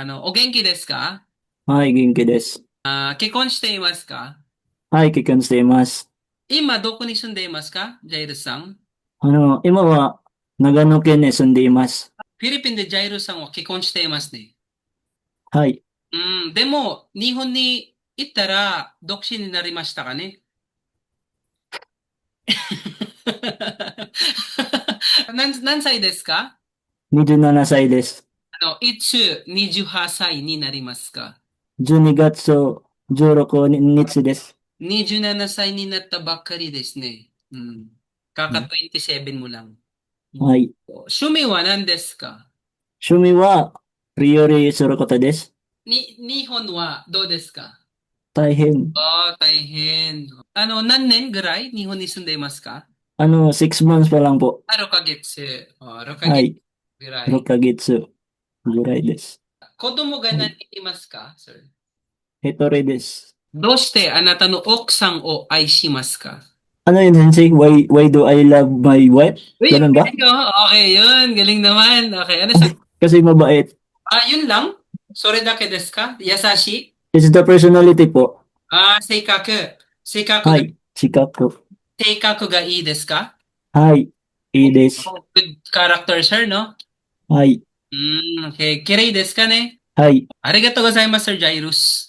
お元気ですか？はい、元気です。結婚していますか？はい、結婚しています。今どこに住んでいますか、ジャイルさん？今は長野県に住んでいます。フィリピンでジャイルさんは結婚していますね。はい。うん、でも、日本に行ったら独身になりましたかね？何歳ですか？27歳です。いつ28歳になりますか？12月16日です。27歳になったばっかりですね。うん。かかうん27もlang。うん。はい。趣味は何ですか？趣味は料理することです。日本はどうですか？大変。大変。何年ぐらい日本に住んでいますか？6 months pa lang po. 6ヶ月。6ヶ月はい。ぐら6い。ヶ月ぐらいです。子供がはい。何人いますか、それ？一人です。どうしてあなたの奥さんを愛しますか？Ano yun, Sensei? Why do I love my wife? Uy, Ganun ba? galing ko. Okay, yun. Galing naman. Okay, ano sa... Kasi mabait. Yun lang? Sore dake desu ka? Yasashi? It's the personality po. 性格。性格が、はい。Chikaku. 性格がいいですか？はい。いいです。Good character, sir, no? はい。Okay. Kirei desu ka ne? はい。Arigatou gozaimasu, Sir Jairus.